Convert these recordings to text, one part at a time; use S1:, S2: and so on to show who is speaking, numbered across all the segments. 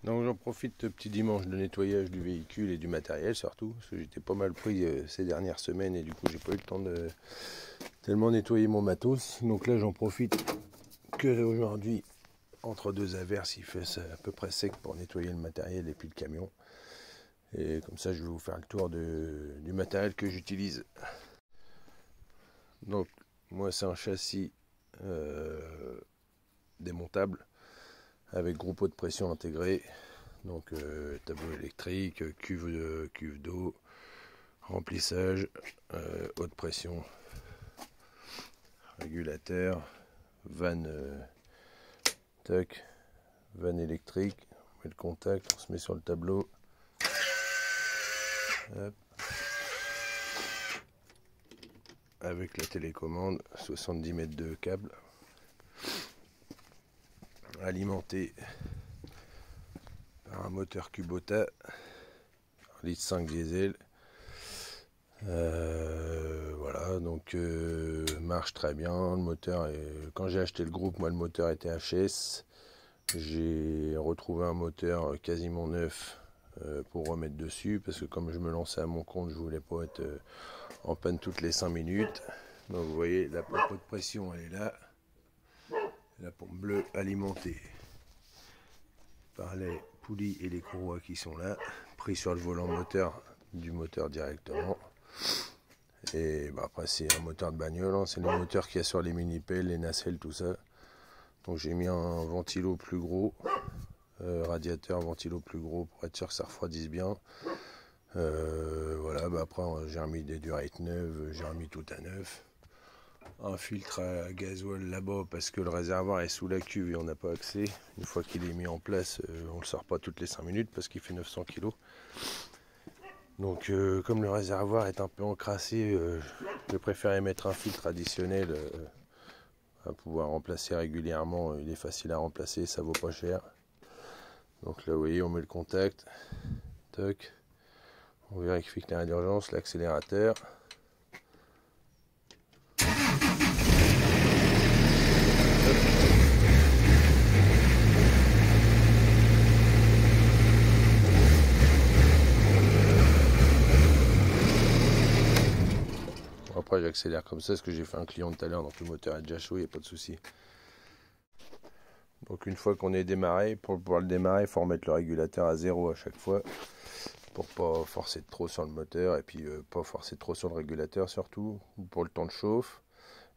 S1: Donc j'en profite petit dimanche de nettoyage du véhicule et du matériel surtout, parce que j'étais pas mal pris ces dernières semaines et du coup j'ai pas eu le temps de tellement nettoyer mon matos. Donc là j'en profite que aujourd'hui, entre deux averses, il fait à peu près sec pour nettoyer le matériel et puis le camion. Et comme ça je vais vous faire le tour du matériel que j'utilise. Donc moi c'est un châssis démontable avec gros pot de pression intégré. Donc tableau électrique, cuve d'eau, remplissage, haute pression, régulateur, vanne vanne électrique. On met le contact, on se met sur le tableau. Hop. Avec la télécommande, 70 mètres de câble, alimenté par un moteur Kubota, 1,5 litre diesel. Voilà, donc marche très bien. Le moteur quand j'ai acheté le groupe, moi le moteur était HS. J'ai retrouvé un moteur quasiment neuf pour remettre dessus, parce que comme je me lançais à mon compte, je voulais pas être en panne toutes les 5 minutes. Donc vous voyez, la pompe de pression elle est là, la pompe bleue alimentée par les poulies et les courroies qui sont là, pris sur le volant moteur du moteur directement. Et bah, après c'est un moteur de bagnole, hein. C'est le moteur qu'il y a sur les mini-pelles, les nacelles, tout ça. Donc j'ai mis un ventilo plus gros, radiateur, ventilo plus gros pour être sûr que ça refroidisse bien. Voilà, bah après j'ai remis des durettes neuves, j'ai remis tout à neuf. Un filtre à gasoil là-bas parce que le réservoir est sous la cuve et on n'a pas accès. Une fois qu'il est mis en place, on ne le sort pas toutes les 5 minutes parce qu'il fait 900 kg. Donc comme le réservoir est un peu encrassé, je préférais mettre un filtre additionnel à pouvoir remplacer régulièrement. Il est facile à remplacer, ça vaut pas cher. Donc là vous voyez, on met le contact, toc, on vérifie que l'arrêt d'urgence, l'accélérateur. Après j'accélère comme ça, parce que j'ai fait un client tout à l'heure, donc le moteur est déjà chaud, il n'y a pas de souci. Donc une fois qu'on est démarré, pour pouvoir le démarrer, il faut remettre le régulateur à 0 à chaque fois, pour pas forcer trop sur le moteur, et puis pas forcer trop sur le régulateur surtout, pour le temps de chauffe.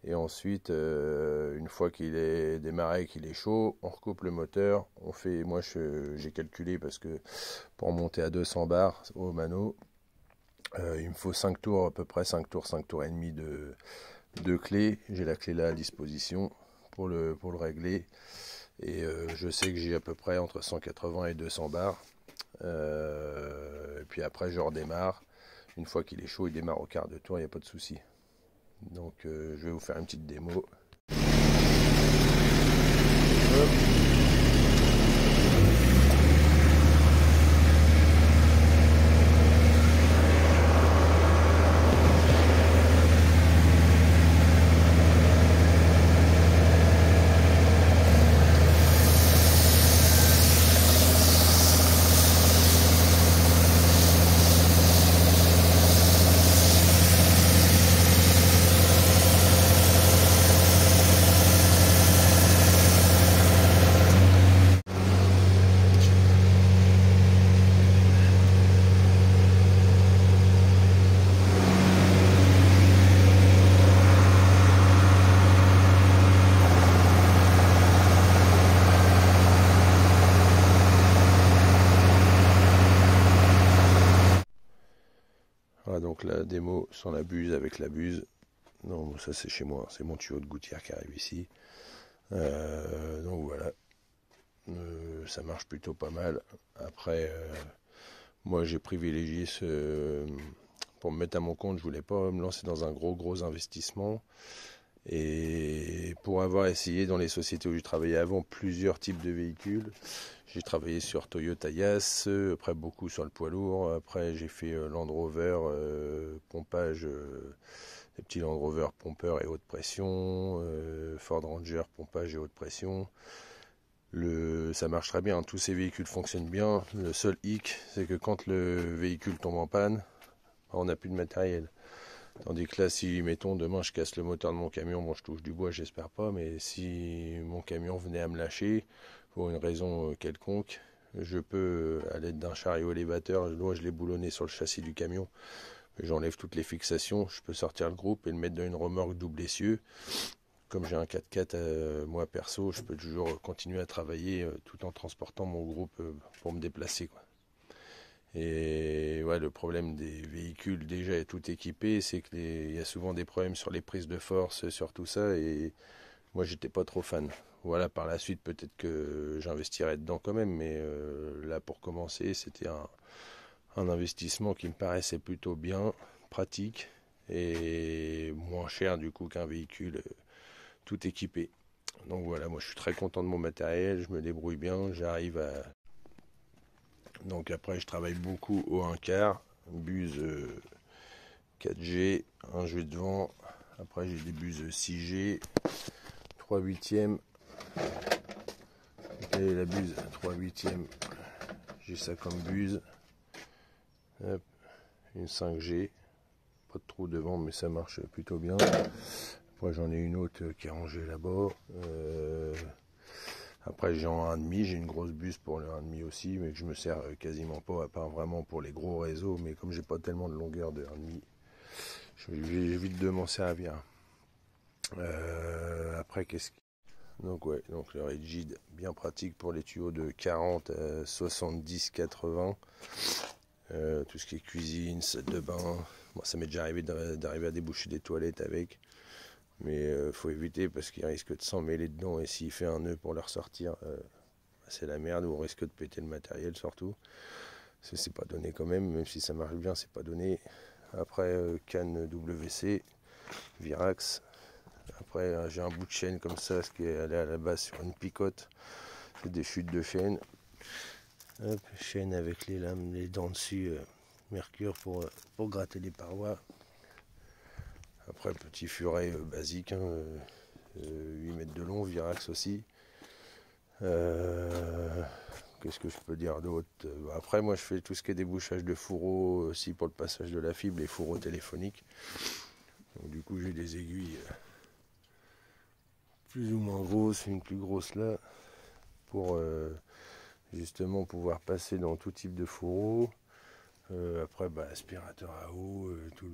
S1: Et ensuite, une fois qu'il est démarré, qu'il est chaud, on recoupe le moteur. On fait, moi j'ai calculé, parce que pour monter à 200 bars au mano, il me faut 5 tours à peu près, 5 tours et demi de clé. J'ai la clé là à disposition pour le régler. Et je sais que j'ai à peu près entre 180 et 200 bars. Et puis après je redémarre. Une fois qu'il est chaud, il démarre au quart de tour, il n'y a pas de souci. Donc je vais vous faire une petite démo. Hop. Voilà donc la démo sans la buse, avec la buse. Non, ça c'est chez moi, c'est mon tuyau de gouttière qui arrive ici. Donc voilà, ça marche plutôt pas mal. Après, moi j'ai privilégié pour me mettre à mon compte, je voulais pas me lancer dans un gros investissement. Et pour avoir essayé dans les sociétés où j'ai travaillé avant plusieurs types de véhicules, j'ai travaillé sur Toyota Yaris, après beaucoup sur le poids lourd, après j'ai fait Land Rover, pompage, des petits Land Rover pompeur et haute pression, Ford Ranger pompage et haute pression. Ça marche très bien, tous ces véhicules fonctionnent bien. Le seul hic, c'est que quand le véhicule tombe en panne, on n'a plus de matériel. Tandis que là, si, mettons, demain je casse le moteur de mon camion, bon, je touche du bois, j'espère pas, mais si mon camion venait à me lâcher, pour une raison quelconque, je peux, à l'aide d'un chariot élévateur, je l'ai boulonné sur le châssis du camion, j'enlève toutes les fixations, je peux sortir le groupe et le mettre dans une remorque double essieu. Comme j'ai un 4x4, moi perso, je peux toujours continuer à travailler tout en transportant mon groupe pour me déplacer, quoi. Et ouais, le problème des véhicules déjà tout équipés, c'est qu'il y a souvent des problèmes sur les prises de force, sur tout ça, et moi j'étais pas trop fan. Voilà, par la suite peut-être que j'investirais dedans quand même, mais là pour commencer, c'était un investissement qui me paraissait plutôt bien, pratique, et moins cher du coup qu'un véhicule tout équipé. Donc voilà, moi je suis très content de mon matériel, je me débrouille bien, j'arrive à... Donc après je travaille beaucoup au 1/4, buse 4G, un jeu de vent, après j'ai des buses 6G, 3/8e, et la buse 3/8e, j'ai ça comme buse, hop, une 5G, pas de trou devant mais ça marche plutôt bien. Après j'en ai une autre qui est rangée là-bas. Après j'ai en 1,5, j'ai une grosse buse pour le 1,5 aussi, mais que je me sers quasiment pas, à part vraiment pour les gros réseaux, mais comme j'ai pas tellement de longueur de 1,5, j'évite de m'en servir. Après qu'est-ce qui... Donc ouais, donc le rigid, bien pratique pour les tuyaux de 40 à 70, 80. Tout ce qui est cuisine, salle de bain. Bon, ça m'est déjà arrivé d'arriver à déboucher des toilettes avec. Mais faut éviter parce qu'il risque de s'en mêler dedans et s'il fait un nœud pour le ressortir, c'est la merde, ou on risque de péter le matériel surtout. C'est pas donné quand même si ça marche bien, c'est pas donné. Après canne WC, Virax. Après j'ai un bout de chaîne comme ça, ce qui est allé à la base sur une picote. C'est des chutes de chaîne. Hop, chaîne avec les lames, les dents dessus, mercure pour gratter les parois. Après petit furet basique, hein, 8 mètres de long, Virax aussi. Qu'est-ce que je peux dire d'autre? Après moi je fais tout ce qui est débouchage de fourreaux aussi pour le passage de la fibre, les fourreaux téléphoniques. Donc, du coup j'ai des aiguilles plus ou moins grosses, une plus grosse là, pour justement pouvoir passer dans tout type de fourreau. Après aspirateur à eau, tout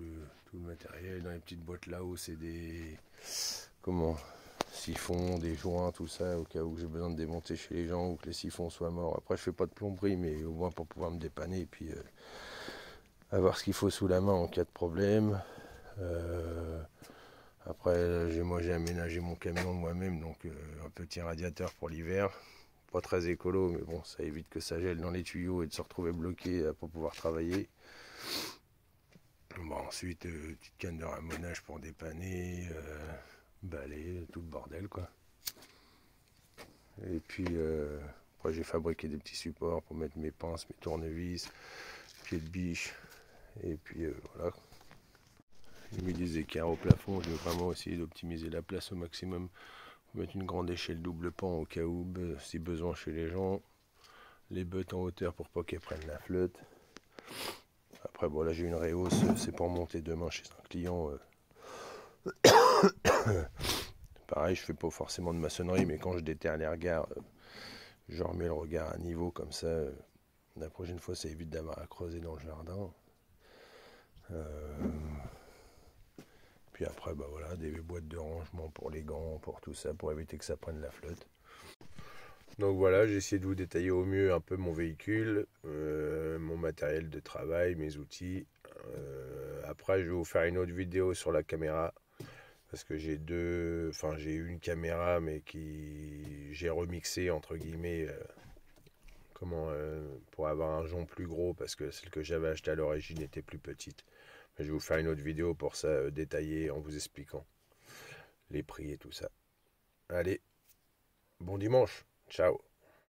S1: le matériel. Dans les petites boîtes là-haut c'est des siphons, des joints, tout ça, au cas où j'ai besoin de démonter chez les gens ou que les siphons soient morts. Après je fais pas de plomberie, mais au moins pour pouvoir me dépanner et puis avoir ce qu'il faut sous la main en cas de problème. Après j'ai aménagé mon camion moi-même, donc un petit radiateur pour l'hiver. Pas très écolo, mais bon, ça évite que ça gèle dans les tuyaux et de se retrouver bloqué pour pouvoir travailler. Bon, ensuite, petite canne de ramonage pour dépanner, balai, tout le bordel, quoi. Et puis, après, j'ai fabriqué des petits supports pour mettre mes pinces, mes tournevis, pieds de biche, et puis voilà. J'ai mis des écarts au plafond, je vais vraiment essayer d'optimiser la place au maximum. Mettre une grande échelle double pan au cas où, si besoin chez les gens. Les bottes en hauteur pour pas qu'elles prennent la flotte. Après bon, là j'ai une réhausse, c'est pour monter demain chez un client. Pareil, je fais pas forcément de maçonnerie, mais quand je déterre les regards, je remets le regard à niveau comme ça. La prochaine fois ça évite d'avoir à creuser dans le jardin. Puis après voilà, des boîtes de rangement pour les gants, pour tout ça, pour éviter que ça prenne la flotte. Donc voilà, j'ai essayé de vous détailler au mieux un peu mon véhicule, mon matériel de travail, mes outils. Après, je vais vous faire une autre vidéo sur la caméra, parce que j'ai une caméra, mais qui j'ai remixé entre guillemets, pour avoir un jonc plus gros, parce que celle que j'avais achetée à l'origine était plus petite. Mais je vais vous faire une autre vidéo pour ça, détaillée, en vous expliquant les prix et tout ça. Allez, bon dimanche! Ciao.